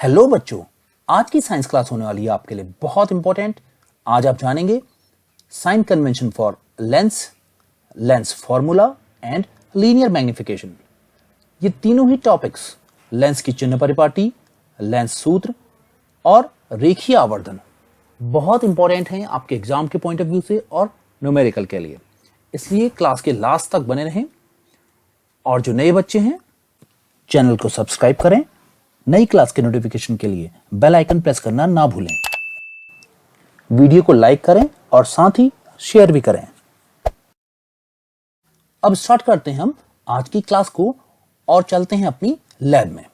Hello बच्चों, आज की साइंस क्लास होने वाली है आपके लिए बहुत इंपॉर्टेंट। आज आप जानेंगे sign convention for lens, lens formula and linear magnification. ये तीनों ही टॉपिक्स लेंस की चिन्ह परिपाटी, लेंस सूत्र और रेखीय आवर्धन बहुत इंपॉर्टेंट हैं आपके एग्जाम के पॉइंट ऑफ व्यू से और न्यूमेरिकल के लिए। इसलिए क्लास के लास्ट तक बने रहें और जो नए बच्चे हैं चैनल को सब्सक्राइब करें। नई क्लास के नोटिफिकेशन के लिए बेल आइकन प्रेस करना ना भूलें। वीडियो को लाइक करें और साथ ही शेयर भी करें। अब स्टार्ट करते हैं हम आज की क्लास को और चलते हैं अपनी लैब में।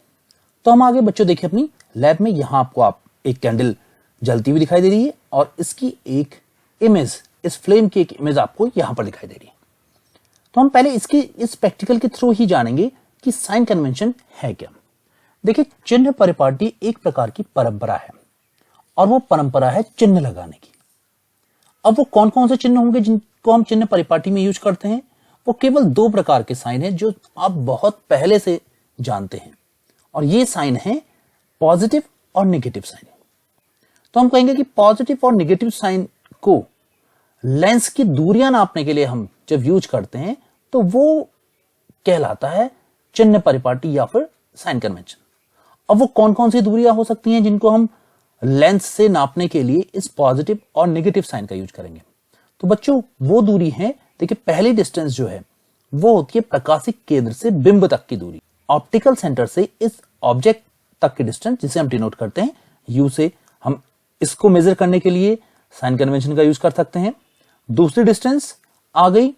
तो हम आगे बच्चों देखिए अपनी लैब में यहां आपको एक कैंडल जलती हुई दिखाई दे रही है और इसकी एक इमेज, इस फ्लेम की एक इमेज आपको यहां पर दिखाई दे रही है। तो हम पहले इस प्रैक्टिकल के थ्रू ही जानेंगे कि साइन कन्वेंशन है क्या। देखिए, चिन्ह परिपाटी एक प्रकार की परंपरा है और वो परंपरा है चिन्ह लगाने की। अब वो कौन कौन से चिन्ह होंगे जिनको हम चिन्ह परिपाटी में यूज करते हैं? वो केवल दो प्रकार के साइन हैं जो आप बहुत पहले से जानते हैं और ये साइन है पॉजिटिव और नेगेटिव साइन। तो हम कहेंगे कि पॉजिटिव और नेगेटिव साइन को लेंस की दूरियां नापने के लिए हम जब यूज करते हैं तो वो कहलाता है चिन्ह परिपाटी या फिर साइन कन्वेंशन। अब वो कौन कौन सी दूरियां हो सकती हैं जिनको हम लेंस से नापने के लिए इस पॉजिटिव और नेगेटिव साइन का यूज करेंगे? तो बच्चों वो दूरी है, देखिए पहली डिस्टेंस जो है वो होती है प्रकाशिक केंद्र से बिंब तक की दूरी, ऑप्टिकल सेंटर से इस ऑब्जेक्ट तक की डिस्टेंस जिसे हम डिनोट करते हैं यू से। हम इसको मेजर करने के लिए साइन कन्वेंशन का यूज कर सकते हैं। दूसरी डिस्टेंस आ गई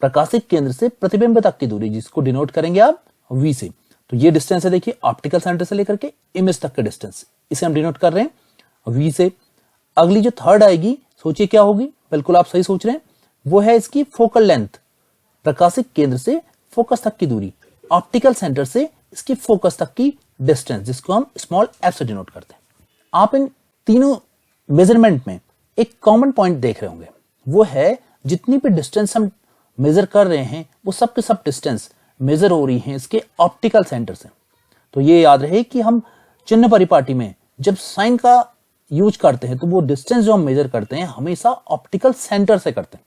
प्रकाशिक केंद्र से प्रतिबिंब तक की दूरी जिसको डिनोट करेंगे आप वी से। तो ये डिस्टेंस है, देखिए ऑप्टिकल सेंटर से लेकर के इमेज तक के डिस्टेंस, इसे हम डिनोट कर रहे हैं वी से। अगली जो थर्ड आएगी, सोचिए क्या होगी, बिल्कुल आप सही सोच रहे हैं, वो है इसकी फोकल लेंथ, प्रकाशिक केंद्र से फोकस तक की दूरी, ऑप्टिकल सेंटर से इसकी फोकस तक की डिस्टेंस जिसको हम स्मॉल एफ से डिनोट करते हैं। आप इन तीनों मेजरमेंट में एक कॉमन पॉइंट देख रहे होंगे, वो है जितनी भी डिस्टेंस हम मेजर कर रहे हैं वो सब के सब डिस्टेंस मेजर हो रही हैं इसके ऑप्टिकल सेंटर से। तो ये याद रहे कि हम चिन्ह परिपाटी में जब साइन का यूज करते हैं तो वो डिस्टेंस जो हम मेजर करते हैं हमेशा ऑप्टिकल सेंटर से करते हैं।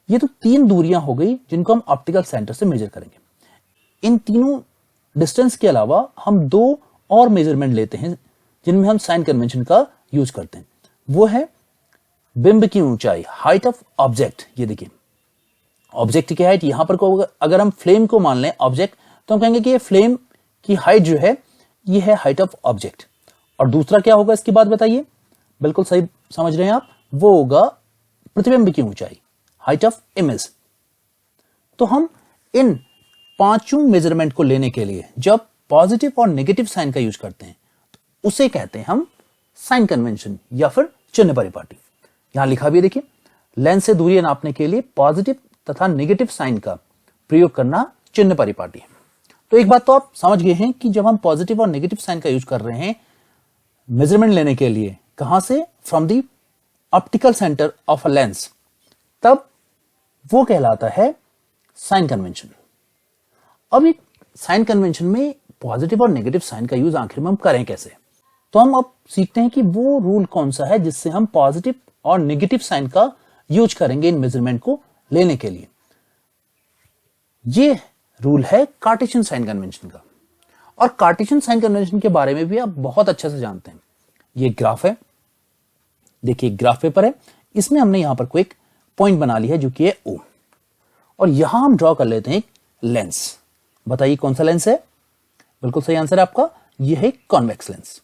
ये तो तीन दूरियां हो गई जिनको हम ऑप्टिकल सेंटर से मेजर करेंगे। इन तीनों डिस्टेंस के अलावा हम दो और मेजरमेंट लेते हैं जिनमें हम साइन कन्वेंशन का यूज करते हैं। वो है बिंब की ऊंचाई, हाइट ऑफ ऑब्जेक्ट। ये देखिए ऑब्जेक्ट की हाइट, यहां पर अगर हम फ्लेम को मान लें ऑब्जेक्ट तो हम कहेंगे कि ये फ्लेम की हाइट जो है ये है हाइट ऑफ ऑब्जेक्ट। और दूसरा क्या होगा इसकी बात बताइए, बिल्कुल सही समझ रहे हैं आप, वो होगा प्रतिबिंब की ऊंचाई, हाइट ऑफ इमेज। तो हम इन पांचों मेजरमेंट को लेने के लिए जब पॉजिटिव और नेगेटिव साइन का यूज करते हैं तो उसे कहते हैं हम साइन कन्वेंशन या फिर चिन्ह परिपाटी। यहां लिखा भी है, देखिए लेंस से दूरी नापने के लिए पॉजिटिव तथा नेगेटिव साइन का प्रयोग करना चिन्ह परिपाटी है। तो एक बात तो आप समझ गए हैं कि जब हम पॉजिटिव और नेगेटिव साइन का यूज कर रहे हैं मेजरमेंट लेने के लिए, कहां से? From the optical centre of a lens, तब वो कहलाता है साइन कन्वेंशन। अब एक साइन कन्वेंशन में पॉजिटिव और नेगेटिव साइन का यूज आखिर में हम करें कैसे? तो हम अब सीखते हैं कि वो रूल कौन सा है जिससे हम पॉजिटिव और नेगेटिव साइन का यूज करेंगे इन मेजरमेंट को लेने के लिए। ये रूल है कार्टेशियन साइन कन्वेंशन का। और कार्टेशियन साइन कन्वेंशन के बारे में भी आप बहुत अच्छे से जानते हैं। ये ग्राफ है, देखिए ग्राफ पेपर है, इसमें हमने यहां पर कोई एक पॉइंट बना ली है जो कि है O, और यहां हम ड्रॉ कर लेते हैं एक लेंस। बताइए कौन सा लेंस है? बिल्कुल सही आंसर है आपका, यह है कॉन्वेक्स लेंस।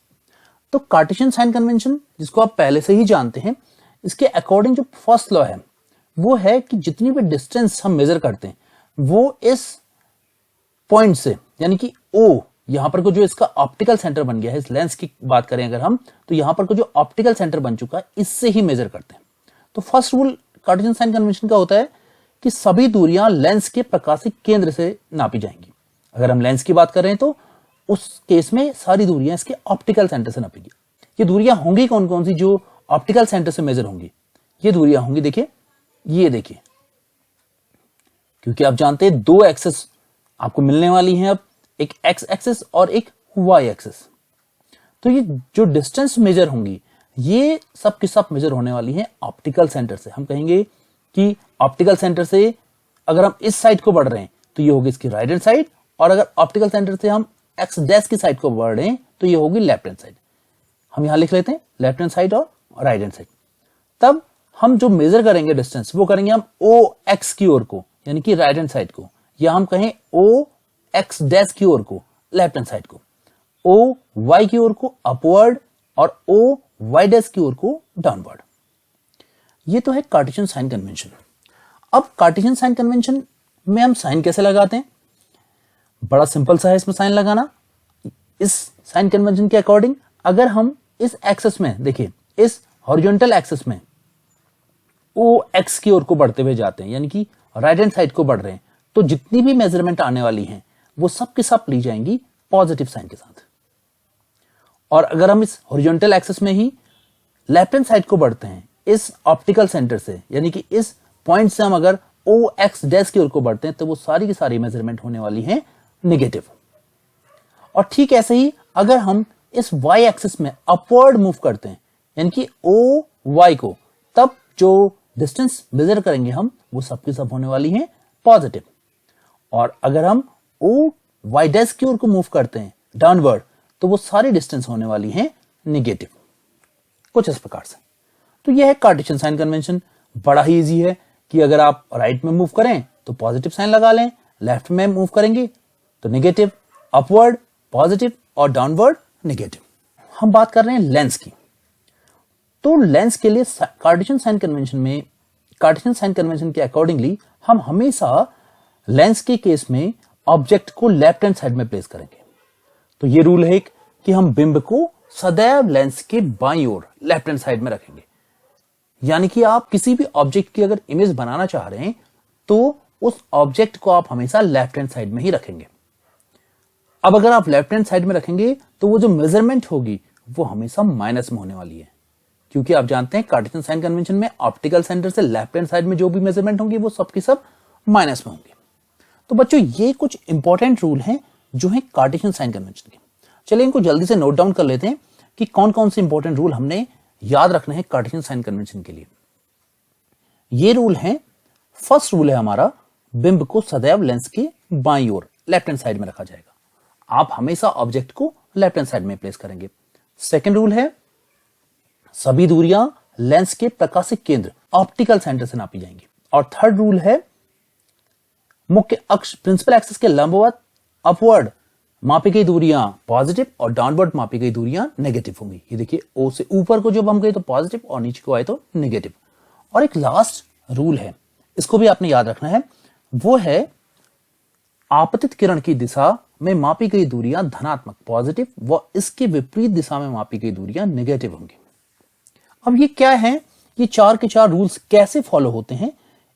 तो कार्टेशियन साइन कन्वेंशन जिसको आप पहले से ही जानते हैं, इसके अकॉर्डिंग जो फर्स्ट लॉ है वो है कि जितनी भी डिस्टेंस हम मेजर करते हैं वो इस पॉइंट से, यानी कि O, यहां पर को जो इसका ऑप्टिकल सेंटर बन गया है, इस लेंस की बात करें अगर हम, तो यहां पर को जो ऑप्टिकल सेंटर बन चुका है इससे ही मेजर करते हैं। तो first rule Cartesian sign convention का होता है कि सभी दूरियां लेंस के प्रकाशिक केंद्र से नापी जाएंगी। अगर हम लेंस की बात कर रहे हैं तो उस केस में सारी दूरियां इसके ऑप्टिकल सेंटर से नापेगी। ये दूरियां होंगी कौन कौन सी जो ऑप्टिकल सेंटर से मेजर होंगी? ये दूरियां होंगी, देखिए ये देखिए, क्योंकि आप जानते हैं दो एक्सेस आपको मिलने वाली हैं अब, एक एक्स एक्सिस और एक वाई एक्सिस। तो ये जो डिस्टेंस मेजर होंगी ये सब की सब मेजर होने वाली है ऑप्टिकल सेंटर से। हम कहेंगे कि ऑप्टिकल सेंटर से अगर हम इस साइड को बढ़ रहे हैं तो ये होगी इसकी राइट हैंड साइड, और अगर ऑप्टिकल सेंटर से हम एक्स डैश की साइड को बढ़ रहे हैं तो ये होगी लेफ्ट हैंड साइड। हम यहां लिख लेते हैं लेफ्ट हैंड साइड और राइट हैंड साइड। तब हम जो मेजर करेंगे डिस्टेंस वो करेंगे हम ओ एक्स की ओर को, यानी कि राइट हैंड साइड को, या हम कहें ओ एक्स डैश की ओर को, लेफ्ट हैंड साइड को, ओ वाई की ओर को अपवर्ड, और ओ वाई डैश की ओर को डाउनवर्ड। ये तो है कार्टेशियन साइन कन्वेंशन। अब कार्टेशियन साइन कन्वेंशन में हम साइन कैसे लगाते हैं? बड़ा सिंपल सा है इसमें साइन लगाना। इस साइन कन्वेंशन के अकॉर्डिंग अगर हम इस एक्सिस में देखिए, इस हॉरिजॉन्टल एक्सिस में ओ एक्स की ओर को बढ़ते हुए जाते हैं, यानी कि राइट हैंड साइड को बढ़ रहे हैं, तो जितनी भी मेजरमेंट आने वाली हैं वो सब की सब ली जाएंगी पॉजिटिव साइन के साथ। और अगर हम इस हॉरिजॉन्टल एक्सिस में ही लेफ्ट हैंड साइड को बढ़ते हैं इस ऑप्टिकल सेंटर से, यानी कि इस पॉइंट से हम अगर ओ एक्स डैश की ओर को बढ़ते हैं तो वो सारी की सारी मेजरमेंट होने वाली है नेगेटिव। और ठीक ऐसे ही अगर हम इस वाई एक्सिस में अपवर्ड मूव करते हैं, यानी कि ओ वाई को, तब जो डिस्टेंस मेजर करेंगे हम वो सब की सब होने वाली है पॉजिटिव। और अगर हम ओ वाई डैश की ओर को मूव करते हैं डाउनवर्ड, तो वो सारी डिस्टेंस होने वाली है नेगेटिव। कुछ इस प्रकार से। तो यह है कार्टेशियन साइन कन्वेंशन। बड़ा ही इजी है कि अगर आप राइट में मूव करें तो पॉजिटिव साइन लगा लें, लेफ्ट में मूव करेंगे तो नेगेटिव, अपवर्ड पॉजिटिव और डाउनवर्ड नेगेटिव। हम बात कर रहे हैं लेंस की। तो लेंस के लिए कार्टेशियन साइन कन्वेंशन में, कार्टेशियन साइन कन्वेंशन के अकॉर्डिंगली हम हमेशा लेंस के केस में ऑब्जेक्ट को लेफ्ट हैंड साइड में प्लेस करेंगे। तो ये रूल है कि हम बिंब को सदैव लेंस के बाईं ओर लेफ्ट हैंड साइड में रखेंगे। यानी कि आप किसी भी ऑब्जेक्ट की अगर इमेज बनाना चाह रहे हैं तो उस ऑब्जेक्ट को आप हमेशा लेफ्ट हैंड साइड में ही रखेंगे। अब अगर आप लेफ्ट हैंड साइड में रखेंगे तो वो जो मेजरमेंट होगी वो हमेशा माइनस में होने वाली है, क्योंकि आप जानते हैं कार्टेशियन साइन कन्वेंशन में ऑप्टिकल सेंटर से लेफ्ट हैंड साइड में जो भी मेजरमेंट होंगी वो सब की सब माइनस में होंगे। तो बच्चों ये कुछ इंपॉर्टेंट रूल हैं जो है कार्टेशियन साइन कन्वेंशन के। चलिए इनको जल्दी से नोट डाउन कर लेते हैं कि कौन कौन से इंपॉर्टेंट रूल हमने याद रखने हैं कार्टेशियन साइन कन्वेंशन के लिए। ये रूल है, फर्स्ट रूल है हमारा, बिंब को सदैव लेंस के बाईं ओर लेफ्ट हैंड साइड में रखा जाएगा। आप हमेशा ऑब्जेक्ट को लेफ्ट हैंड साइड में प्लेस करेंगे। सेकंड रूल है, सभी दूरियां लेंस के प्रकाशिक केंद्र ऑप्टिकल सेंटर से नापी जाएंगी। और थर्ड रूल है, मुख्य अक्ष प्रिंसिपल एक्सिस के लंबवत अपवर्ड मापी गई दूरियां पॉजिटिव और डाउनवर्ड मापी गई दूरियां नेगेटिव होंगी। ये देखिए, ओ से ऊपर को जब हम गए तो पॉजिटिव और नीचे को आए तो नेगेटिव। और एक लास्ट रूल है, इसको भी आपने याद रखना है, वो है आपतित किरण की दिशा में मापी गई दूरियां धनात्मक पॉजिटिव व इसके विपरीत दिशा में मापी गई दूरियां नेगेटिव होंगी। अब ये क्या है, ये चार के चार रूल्स कैसे फॉलो होते हैं,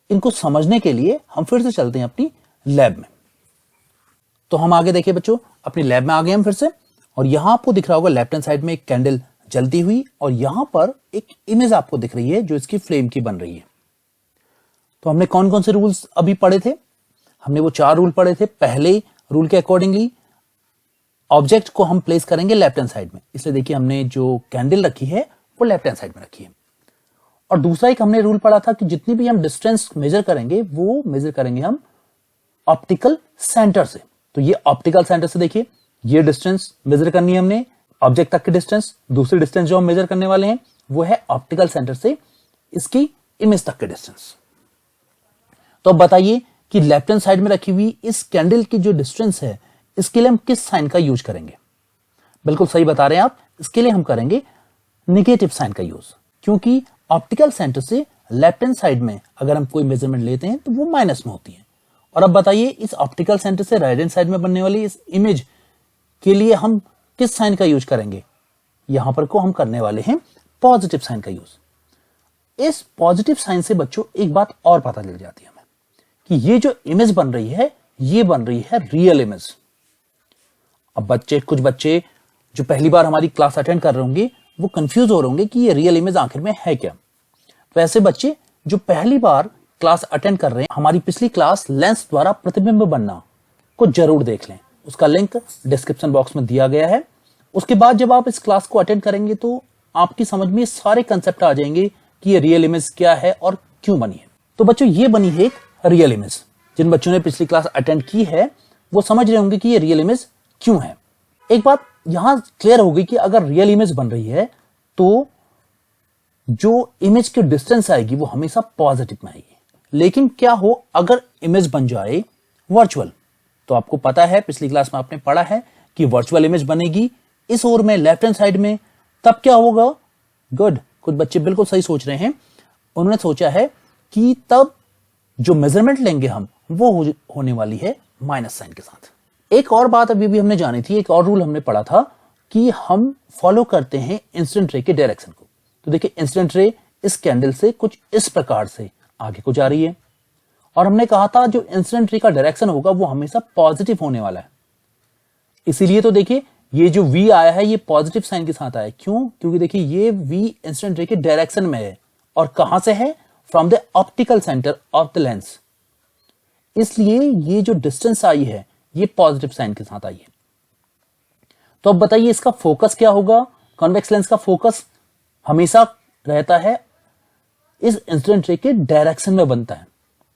इनको समझने के लिए हम फिर से चलते हैं अपनी लैब में। तो हम आगे देखिए बच्चों, अपनी लैब में आ गए हम फिर से, और यहां आपको दिख रहा होगा लेफ्ट हैंड साइड में एक कैंडल जलती हुई, और यहां पर एक इमेज आपको दिख रही है जो इसकी फ्लेम की बन रही है। तो हमने कौन कौन से रूल्स अभी पढ़े थे? हमने वो चार रूल पढ़े थे। पहले रूल के अकॉर्डिंगली ऑब्जेक्ट को हम प्लेस करेंगे लेफ्ट हैंड साइड में, इसलिए देखिए हमने जो कैंडल रखी है वो लेफ्ट हैंड साइड में रखी है। और दूसरा एक हमने रूल पढ़ा था कि जितनी भी हम डिस्टेंस मेजर करेंगे वो मेजर करेंगे हम ऑप्टिकल सेंटर से। तो ये ऑप्टिकल सेंटर से देखिए, ये डिस्टेंस मेजर करनी है हमने ऑब्जेक्ट तक की डिस्टेंस। दूसरी डिस्टेंस जो हम मेजर करने वाले हैं वो है ऑप्टिकल सेंटर से इसकी इमेज तक की डिस्टेंस। तो अब बताइए कि लेफ्ट हैंड साइड में रखी हुई इस कैंडल की जो डिस्टेंस है, इसके लिए हम किस साइन का यूज करेंगे? बिल्कुल सही बता रहे हैं आप, इसके लिए हम करेंगे नेगेटिव साइन का यूज, क्योंकि ऑप्टिकल सेंटर से लेफ्ट हैंड साइड में अगर हम कोई मेजरमेंट लेते हैं तो वो माइनस में होती है। और अब बताइए इस ऑप्टिकल सेंटर से राइट हैंड साइड में बनने वाली इस इमेज के लिए हम किस साइन का यूज करेंगे? यहां पर को हम करने वाले हैं पॉजिटिव साइन का यूज। इस पॉजिटिव साइन से बच्चों एक बात और पता चल जाती है हमें कि ये जो इमेज बन रही है ये बन रही है रियल इमेज। अब कुछ बच्चे जो पहली बार हमारी क्लास अटेंड कर रहे होंगे वो कंफ्यूज हो रहे होंगे कि ये रियल इमेज आखिर में है क्या। तो ऐसे बच्चे जो पहली बार क्लास अटेंड कर रहे हैं, हमारी पिछली क्लास लेंस द्वारा प्रतिबिंब बनना को जरूर देख लें। उसका लिंक डिस्क्रिप्शन बॉक्स में दिया गया है, उसके बाद जब आप इस क्लास को अटेंड करेंगे तो आपकी समझ में सारे कंसेप्ट आ जाएंगे कि ये रियल इमेज क्या है और क्यों बनी है। तो बच्चों ये बनी है एक रियल इमेज। जिन बच्चों ने पिछली क्लास अटेंड की है वो समझ रहे होंगे कि ये रियल इमेज क्यों है। एक बात यहां क्लियर होगी कि अगर रियल इमेज बन रही है तो जो इमेज की डिस्टेंस आएगी वो हमेशा पॉजिटिव में आएगी। लेकिन क्या हो अगर इमेज बन जाए वर्चुअल, तो आपको पता है पिछली क्लास में आपने पढ़ा है कि वर्चुअल इमेज बनेगी इस ओर में लेफ्ट हैंड साइड में, तब क्या होगा? गुड, कुछ बच्चे बिल्कुल सही सोच रहे हैं। उन्होंने सोचा है कि तब जो मेजरमेंट लेंगे हम वो होने वाली है माइनस साइन के साथ। एक और बात अभी भी हमने जानी थी, एक और रूल हमने पढ़ा था कि हम फॉलो करते हैं इंसिडेंट रे के डायरेक्शन को। तो देखिए इंसिडेंट रे इस कैंडल से कुछ इस प्रकार से आगे को जा रही है और हमने कहा था जो इंसिडेंट रे का डायरेक्शन होगा वो हमेशा पॉजिटिव होने वाला है। इसीलिए तो देखिए ये जो V आया है ये पॉजिटिव साइन के साथ आया। क्यों? क्योंकि देखिए ये V इंसिडेंट रे के डायरेक्शन में है और कहां से है? From the optical centre of the lens. इसलिए ये जो डिस्टेंस आई है ये पॉजिटिव साइन के साथ आई है। तो अब बताइए इसका फोकस क्या होगा? कॉन्वेक्स लेंस का फोकस हमेशा रहता है इस इंसिडेंट रे के डायरेक्शन में बनता है।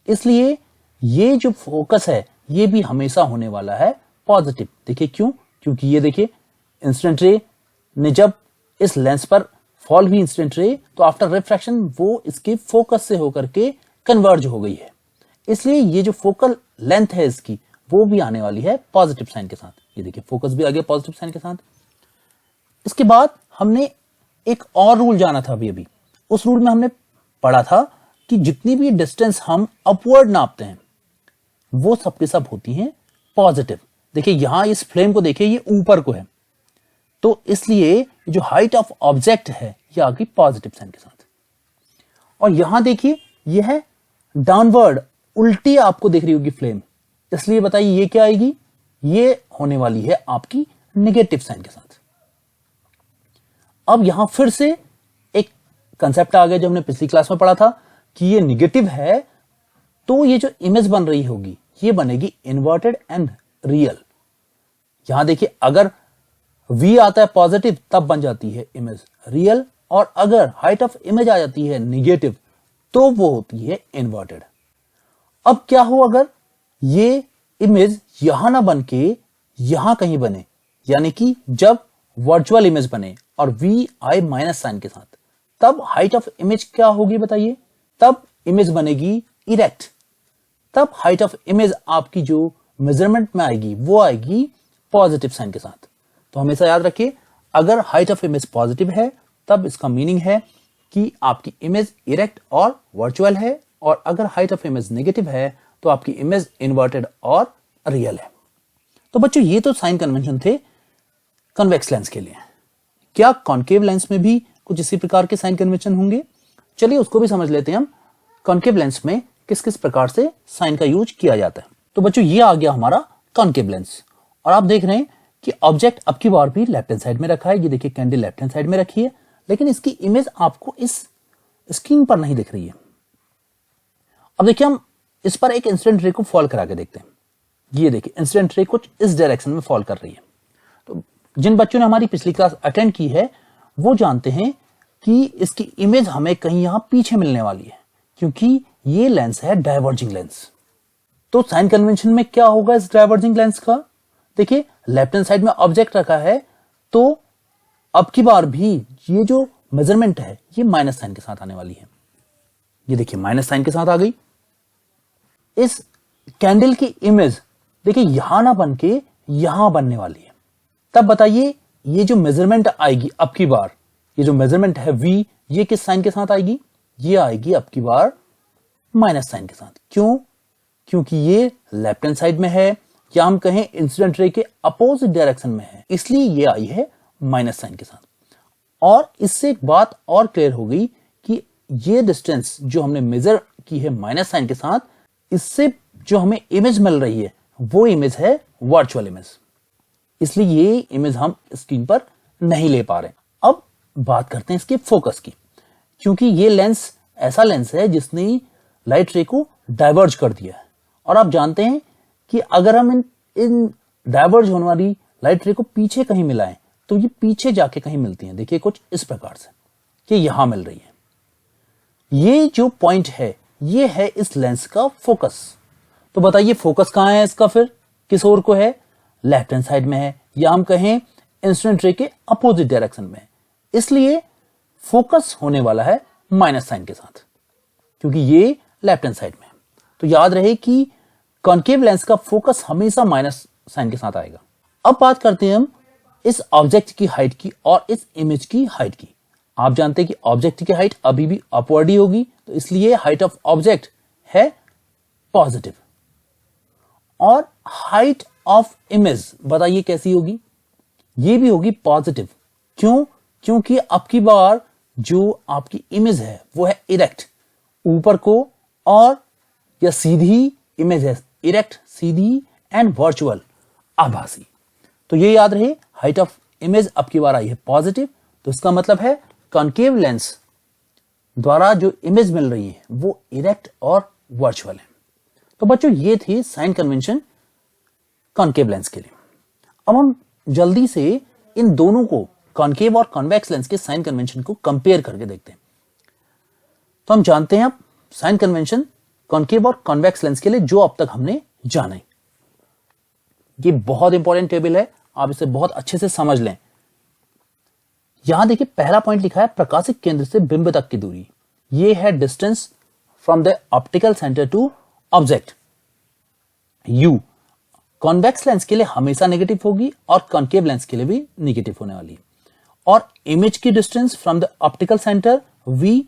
इसलिए ये जो फोकस है ये भी हमेशा होने वाला है पॉजिटिव। देखिए क्यों? क्योंकि ये देखिए इंसिडेंट रे ने जब इस लेंस पर फॉल हुई इंसिडेंट रे तो आफ्टर रिफ्रैक्शन वो इसके फोकस से होकर के कन्वर्ज हो गई है। इसलिए ये जो फोकल लेंथ है इसकी वो भी आने वाली है पॉजिटिव साइन के साथ। ये देखिए फोकस भी आ गया पॉजिटिव साइन के साथ। इसके बाद हमने एक और रूल जाना था अभी। उस रूल में हमने पढ़ा था कि जितनी भी डिस्टेंस हम अपवर्ड नापते हैं वो सबके सब होती हैं पॉजिटिव। देखिए यहां इस फ्लेम को देखिए ये ऊपर को है तो इसलिए जो हाइट ऑफ ऑब्जेक्ट है ये आ गई पॉजिटिव साइन के साथ। और यहां देखिए ये है डाउनवर्ड, उल्टी आपको दिख रही होगी फ्लेम, इसलिए बताइए ये क्या आएगी? ये होने वाली है आपकी नेगेटिव साइन के साथ। अब यहां फिर से एक कंसेप्ट आ गया जो हमने पिछली क्लास में पढ़ा था कि ये नेगेटिव है तो ये जो इमेज बन रही होगी ये बनेगी इन्वर्टेड एंड रियल। यहां देखिए अगर V आता है पॉजिटिव तब बन जाती है इमेज रियल, और अगर हाइट ऑफ इमेज आ जाती है नेगेटिव तो वो होती है इन्वर्टेड। अब क्या हो अगर ये इमेज यहां ना बन के यहां कहीं बने, यानी कि जब वर्चुअल इमेज बने और V आए माइनस साइन के साथ, तब हाइट ऑफ इमेज क्या होगी बताइए? तब इमेज बनेगी इरेक्ट। तब हाइट ऑफ इमेज आपकी जो मेजरमेंट में आएगी वो आएगी पॉजिटिव साइन के साथ। तो हमेशा याद रखिए अगर हाइट ऑफ इमेज पॉजिटिव है तब इसका मीनिंग है कि आपकी इमेज इरेक्ट और वर्चुअल है, और अगर हाइट ऑफ इमेज नेगेटिव है तो आपकी इमेज इन्वर्टेड और रियल है। तो बच्चों ये तो साइन कन्वेंशन थे कन्वेक्स लेंस के लिए। क्या कॉन्केव लेंस में भी कुछ इसी प्रकार के साइन कन्वेंशन होंगे? चलिए उसको भी समझ लेते हैं हम। कॉन्केव लेंस में किस किस प्रकार से साइन का यूज किया जाता है। तो बच्चों ये आ गया हमारा कॉन्केव लेंस, और आप देख रहे हैं कि ऑब्जेक्ट अब की बार भी लेफ्ट हैंड साइड में रखा है। ये देखिए कैंडल लेफ्ट हैंड साइड में रखी है, लेकिन इसकी इमेज आपको इस स्क्रीन पर नहीं दिख रही है। अब देखिए हम इस पर एक इंसिडेंट रे को फॉल करा के देखते हैं। ये देखिए इंसिडेंट रे कुछ इस डायरेक्शन में फॉल कर रही है। तो जिन बच्चों ने हमारी पिछली क्लास अटेंड की है वो जानते हैं कि इसकी इमेज हमें कहीं यहां पीछे मिलने वाली है, क्योंकि ये लेंस है डाइवर्जिंग लेंस। तो साइन कन्वेंशन में क्या होगा इस डाइवर्जिंग लेंस का? देखिए लेफ्ट हैंड साइड में ऑब्जेक्ट रखा है तो अब की बार भी ये जो मेजरमेंट है ये माइनस साइन के साथ आने वाली है। ये देखिए माइनस साइन के साथ आ गई। इस कैंडल की इमेज देखिए यहां ना बन के यहां बनने वाली है। तब बताइए ये जो मेजरमेंट आएगी अब की बार, ये जो मेजरमेंट है V, ये किस साइन के साथ आएगी? ये आएगी अब की बार माइनस साइन के साथ। क्यों? क्योंकि ये लेफ्ट हैंड साइड में है, या हम कहें इंसिडेंट रे के अपोजिट डायरेक्शन में है, इसलिए ये आई है माइनस साइन के साथ। और इससे एक बात और क्लियर हो गई कि ये डिस्टेंस जो हमने मेजर की है माइनस साइन के साथ, इससे जो हमें इमेज मिल रही है वो इमेज है वर्चुअल इमेज, इसलिए ये इमेज हम स्क्रीन पर नहीं ले पा रहे। अब बात करते हैं इसके फोकस की, क्योंकि ये लेंस ऐसा लेंस है जिसने लाइट रे को डाइवर्ज कर दिया है, और आप जानते हैं कि अगर हम इन डाइवर्ज होने वाली लाइट रे को पीछे कहीं मिलाएं तो ये पीछे जाके कहीं मिलती हैं। देखिए कुछ इस प्रकार से कि यहां मिल रही है। ये जो पॉइंट है ये है इस लेंस का फोकस। तो बताइए फोकस कहां है इसका, फिर किस ओर को है? लेफ्ट हैंड साइड में है, या हम कहें इंसिडेंट रे के अपोजिट डायरेक्शन में है। इसलिए फोकस होने वाला है माइनस साइन के साथ, क्योंकि ये लेफ्ट हैंड साइड में है। तो याद रहे कि कॉन्केव लेंस का फोकस हमेशा माइनस साइन के साथ आएगा। अब बात करते हैं हम इस ऑब्जेक्ट की हाइट की और इस इमेज की हाइट की। आप जानते हैं कि ऑब्जेक्ट की हाइट अभी भी अपवर्ड ही होगी, तो इसलिए हाइट ऑफ ऑब्जेक्ट है पॉजिटिव, और हाइट ऑफ इमेज बताइए कैसी होगी? ये भी होगी पॉजिटिव। क्यों? क्योंकि अब की बार जो आपकी इमेज है वो है इरेक्ट ऊपर को, और या सीधी इमेज है, इरेक्ट सीधी एंड वर्चुअल आभासी। तो ये याद रहे हाइट ऑफ इमेज अब की बार आई है पॉजिटिव, तो इसका मतलब है कॉन्केव लेंस द्वारा जो इमेज मिल रही है वो इरेक्ट और वर्चुअल है। तो बच्चों ये थी साइन कन्वेंशन कॉन्केव लेंस के लिए। अब हम जल्दी से इन दोनों को, कॉन्केव और कॉन्वेक्स लेंस के साइन कन्वेंशन को कंपेयर करके देखते हैं। तो हम जानते हैं अब साइन कन्वेंशन कॉन्केव और कॉन्वेक्स लेंस के लिए जो अब तक हमने जाना है। ये बहुत इंपॉर्टेंट टेबल है, आप इसे बहुत अच्छे से समझ लें। यहां देखिए पहला पॉइंट लिखा है प्रकाशिक केंद्र से बिंब तक की दूरी। ये है distance from the optical centre to object. U convex lens के लिए हमेशा नेगेटिव होगी और कॉन्केव लेंस के लिए भी नेगेटिव होने वाली है। और इमेज की distance from the optical centre V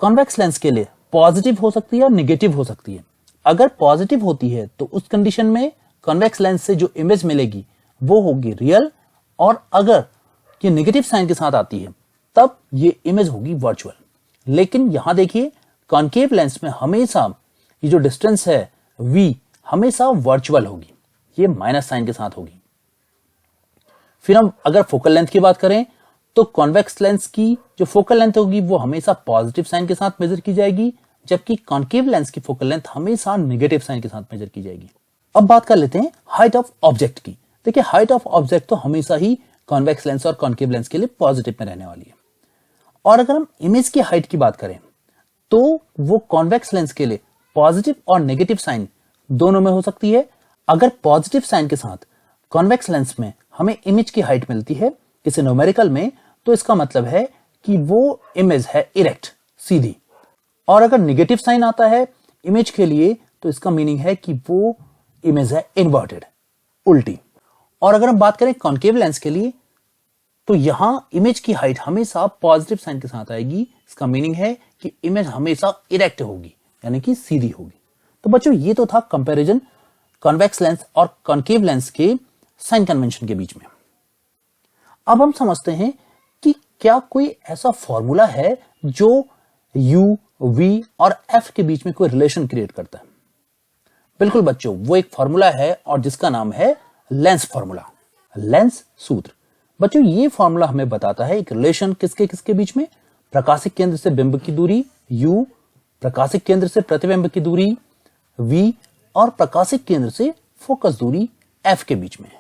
convex lens के लिए पॉजिटिव हो सकती है और नेगेटिव हो सकती है। अगर पॉजिटिव होती है तो उस कंडीशन में कॉन्वेक्स लेंस से जो इमेज मिलेगी वो होगी रियल, और अगर ये नेगेटिव साइन के साथ आती है तब ये इमेज होगी वर्चुअल। लेकिन यहां देखिए कॉन्केव लेंस में हमेशा ये जो डिस्टेंस है v हमेशा वर्चुअल होगी, ये माइनस साइन के साथ होगी। फिर हम अगर फोकल लेंथ की बात करें तो कॉन्वेक्स लेंस की जो फोकल लेंथ होगी वो हमेशा पॉजिटिव साइन के साथ मेजर की जाएगी, जबकि कॉन्केव लेंस की फोकल लेंथ हमेशा नेगेटिव साइन के साथ मेजर की जाएगी। अब बात कर लेते हैं हाइट ऑफ ऑब्जेक्ट की। देखिए हाइट ऑफ ऑब्जेक्ट तो हमेशा ही कॉन्वेक्स लेंस और कॉन्केव लेंस के लिए पॉजिटिव में रहने वाली है। और अगर हम इमेज की हाइट की बात करें तो वो कॉन्वेक्स लेंस के लिए पॉजिटिव और नेगेटिव साइन दोनों में हो सकती है। अगर पॉजिटिव साइन के साथ कॉन्वेक्स लेंस में हमें इमेज की हाइट मिलती है किसी न्यूमेरिकल में, तो इसका मतलब है कि वो इमेज है इरेक्ट सीधी। और अगर नेगेटिव साइन आता है इमेज के लिए तो इसका मीनिंग है कि वो इमेज है इन्वर्टेड उल्टी। और अगर हम बात करें कॉन्केव लेंस के लिए तो यहां इमेज की हाइट हमेशा पॉजिटिव साइन के साथ आएगी। इसका मीनिंग है कि इमेज हमेशा इरेक्ट होगी, यानी कि सीधी होगी। तो बच्चों ये तो था कंपैरिजन कॉन्वेक्स लेंस और कॉन्केव लेंस के साइन कन्वेंशन के बीच में। अब हम समझते हैं कि क्या कोई ऐसा फॉर्मूला है जो u, v और f के बीच में कोई रिलेशन क्रिएट करता है। बिल्कुल बच्चों, वो एक फॉर्मूला है और जिसका नाम है लेंस फॉर्मूला, लेंस सूत्र। बच्चों ये फॉर्मूला हमें बताता है एक रिलेशन किसके किसके बीच में, प्रकाशिक केंद्र से बिंब की दूरी u, प्रकाशिक केंद्र से प्रतिबिंब की दूरी v और प्रकाशिक केंद्र से फोकस दूरी f के बीच में।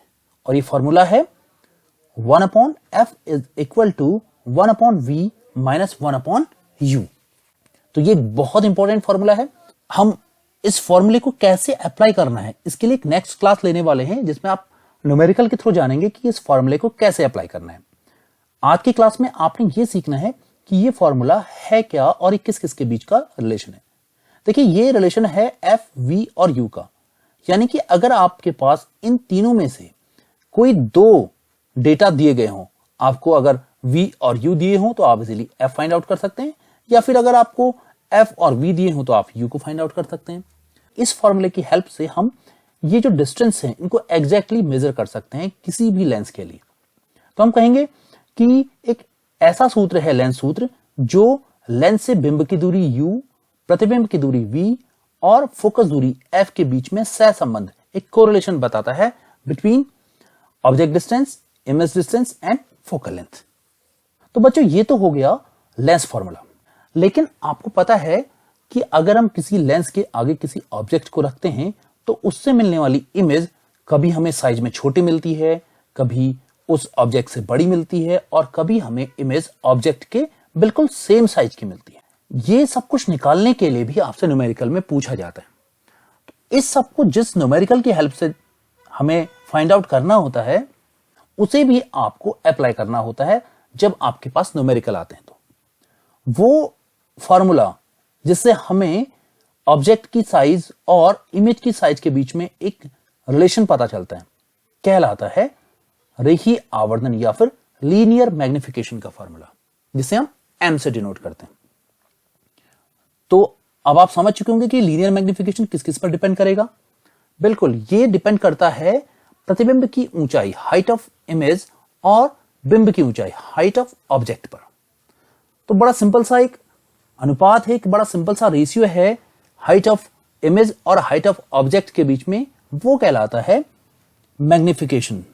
और ये फॉर्मूला है 1/f is equal to 1/v minus 1/u। तो ये बहुत इंपॉर्टेंट फॉर्मूला है। हम इस फॉर्मूले को कैसे अप्लाई करना है इसके लिए एक नेक्स्ट क्लास लेने वाले हैं जिसमें आप न्यूमेरिकल के थ्रू जानेंगे कि इस फॉर्मूले को कैसे अप्लाई करना है। आज की क्लास में आपने ये सीखना है कि ये फॉर्मूला है क्या और ये किस किस के बीच का रिलेशन है। देखिए ये रिलेशन है एफ, वी और यू का, यानी कि अगर आपके पास इन तीनों में से कोई दो डेटा दिए गए हों, आपको अगर v और u दिए हों तो आप इजीली f फाइंड आउट कर सकते हैं, या फिर अगर आपको f और v दिए हों तो आप u को फाइंड आउट कर सकते हैं। इस फॉर्मूले की हेल्प से हम ये जो डिस्टेंस है इनको एग्जैक्टली मेजर कर सकते हैं किसी भी लेंस के लिए। तो हम कहेंगे कि एक ऐसा सूत्र है लेंस सूत्र जो लेंस से बिंब की दूरी u, प्रतिबिंब की दूरी v और फोकस दूरी f के बीच में सहसंबंध, एक कोरिलेशन बताता है between object distance, image distance and focal length. तो बच्चों ये तो हो गया लेंस फॉर्मूला। लेकिन आपको पता है कि अगर हम किसी लेंस के आगे किसी ऑब्जेक्ट को रखते हैं तो उससे मिलने वाली इमेज कभी हमें साइज में छोटी मिलती है, कभी उस ऑब्जेक्ट से बड़ी मिलती है और कभी हमें इमेज ऑब्जेक्ट के बिल्कुल सेम साइज की मिलती है। ये सब कुछ निकालने के लिए भी आपसे न्यूमेरिकल में पूछा जाता है। तो इस सब को जिस न्यूमेरिकल की हेल्प से हमें फाइंड आउट करना होता है, उसे भी आपको अप्लाई करना होता है जब आपके पास न्यूमेरिकल आते हैं। तो वो फॉर्मूला जिससे हमें ऑब्जेक्ट की साइज और इमेज की साइज के बीच में एक रिलेशन पता चलता है, कहलाता है रेखीय आवर्धन या फिर लीनियर मैग्निफिकेशन का फॉर्मूला, जिसे हम m से डिनोट करते हैं। तो अब आप समझ चुके होंगे कि लीनियर मैग्निफिकेशन किस किस पर डिपेंड करेगा। बिल्कुल, ये डिपेंड करता है प्रतिबिंब की ऊंचाई, हाइट ऑफ इमेज, और बिंब की ऊंचाई, हाइट ऑफ ऑब्जेक्ट पर। तो बड़ा सिंपल सा एक अनुपात है, एक बड़ा सिंपल सा रेशियो है हाइट ऑफ इमेज और हाइट ऑफ ऑब्जेक्ट के बीच में, वो कहलाता है मैग्निफिकेशन,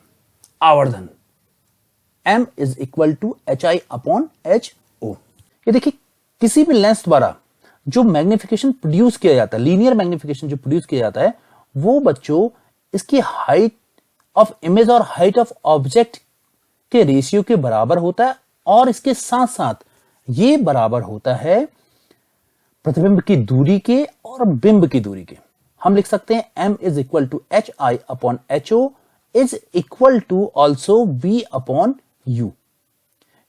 आवर्धन। m is equal to HI upon HO। ये देखिए, किसी भी लेंस द्वारा जो मैग्निफिकेशन प्रोड्यूस किया जाता है, लीनियर मैग्निफिकेशन जो प्रोड्यूस किया जाता है, वो बच्चों इसकी हाइट ऑफ इमेज और हाइट ऑफ ऑब्जेक्ट के रेशियो के बराबर होता है, और इसके साथ साथ ये बराबर होता है प्रतिबिंब की दूरी के और बिंब की दूरी के। हम लिख सकते हैं m is equal to HI upon HO is equal to also V upon U,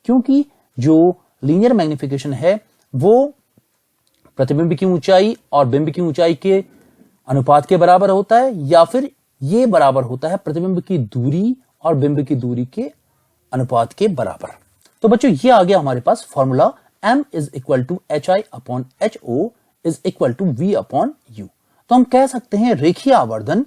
क्योंकि जो लीनियर मैग्निफिकेशन है वो प्रतिबिंब की ऊंचाई और बिंब की ऊंचाई के अनुपात के बराबर होता है, या फिर ये बराबर होता है प्रतिबिंब की दूरी और बिंब की दूरी के अनुपात के बराबर। तो बच्चों, ये आ गया हमारे पास formula m is equal to HI upon HO is equal to V upon U। तो हम कह सकते हैं रेखीय आवर्धन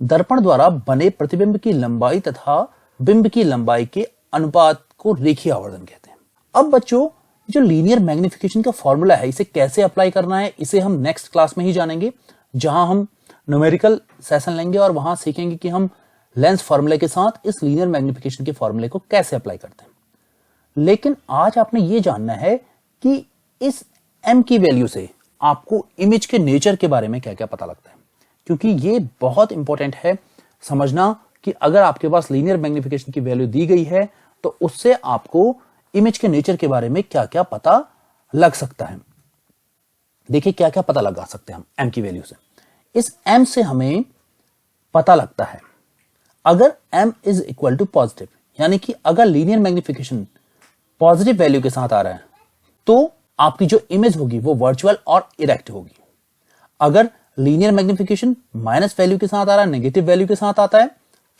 दर्पण द्वारा बने प्रतिबिंब की लंबाई तथा बिंब की लंबाई के अनुपात को रेखीय आवर्धन कहते हैं। अब बच्चों, जो लीनियर मैग्निफिकेशन का फॉर्मूला है, इसे कैसे अप्लाई करना है, इसे हम नेक्स्ट क्लास में ही जानेंगे, जहां हम न्यूमेरिकल सेशन लेंगे और वहां सीखेंगे कि हम लेंस फॉर्मूले के साथ इस लीनियर मैग्निफिकेशन के फॉर्मूले को कैसे अप्लाई करते हैं। लेकिन आज आपने ये जानना है कि इस m की वैल्यू से आपको इमेज के नेचर के बारे में क्या क्या पता लगता है, क्योंकि ये बहुत इंपॉर्टेंट है समझना कि अगर आपके पास लीनियर मैग्निफिकेशन की वैल्यू दी गई है तो उससे आपको इमेज के नेचर के बारे में क्या क्या पता लग सकता है। देखिए, क्या क्या पता लगा सकते हैं हम m की वैल्यू से। इस m से हमें पता लगता है, अगर m is equal to positive, यानी कि अगर लीनियर मैग्निफिकेशन पॉजिटिव वैल्यू के साथ आ रहा है तो आपकी जो इमेज होगी वो वर्चुअल और इरेक्ट होगी। अगर लीनियर मैग्निफिकेशन माइनस वैल्यू के साथ आ रहा है, नेगेटिव वैल्यू के साथ आता है,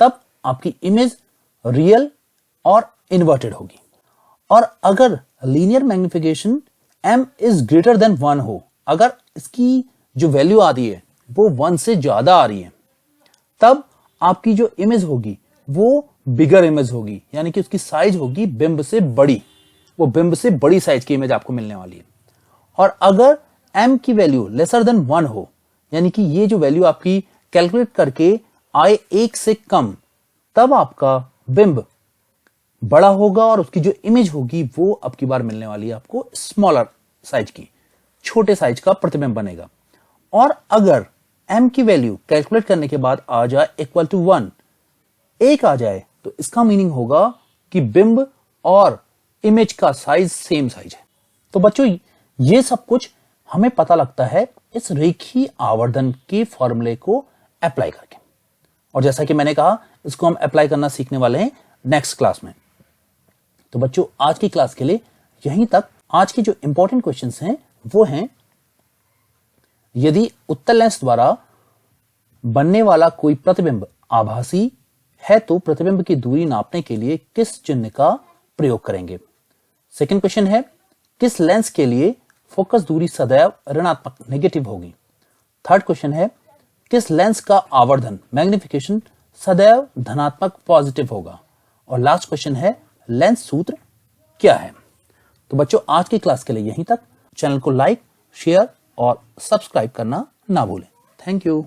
तब आपकी इमेज रियल और इन्वर्टेड होगी। और अगर linear magnification m is greater than 1 हो, अगर इसकी जो वैल्यू आ रही है वो 1 से ज्यादा आ रही है, तब आपकी जो इमेज होगी वो बिगर इमेज होगी, यानी कि उसकी साइज होगी बिंब से बड़ी, वो बिंब से बड़ी साइज की इमेज आपको मिलने वाली है। और अगर m की वैल्यू लेसर देन 1 हो, यानी कि ये जो वैल्यू आपकी कैलकुलेट करके आए 1 से कम, तब आपका बिंब बड़ा होगा और उसकी जो इमेज होगी वो अब की बार मिलने वाली है आपको स्मॉलर साइज की, छोटे साइज का प्रतिबिंब बनेगा। और अगर m की वैल्यू कैलकुलेट करने के बाद आ जाए इक्वल टू 1, 1 आ जाए, तो इसका मीनिंग होगा कि बिंब और इमेज का साइज सेम साइज है। तो बच्चों, ये सब कुछ हमें पता लगता है इस रेखीय आवर्धन के फॉर्मूले को अप्लाई करके, और जैसा कि मैंने कहा, इसको हम अप्लाई करना सीखने वाले हैं नेक्स्ट क्लास में। तो बच्चों, आज की क्लास के लिए यहीं तक। आज की जो इंपॉर्टेंट क्वेश्चंस हैं वो हैं, यदि उत्तल लेंस द्वारा बनने वाला कोई प्रतिबिंब आभासी है तो प्रतिबिंब की दूरी नापने के लिए किस चिन्ह का प्रयोग करेंगे। सेकंड क्वेश्चन है, किस लेंस के लिए फोकस दूरी सदैव ऋणात्मक नेगेटिव होगी। थर्ड क्वेश्चन है, किस लेंस का आवर्धन मैग्निफिकेशन सदैव धनात्मक पॉजिटिव होगा। और लास्ट क्वेश्चन है, लेंस सूत्र क्या है। तो बच्चों, आज की क्लास के लिए यहीं तक। चैनल को लाइक, शेयर और सब्सक्राइब करना ना भूलें। Thank you.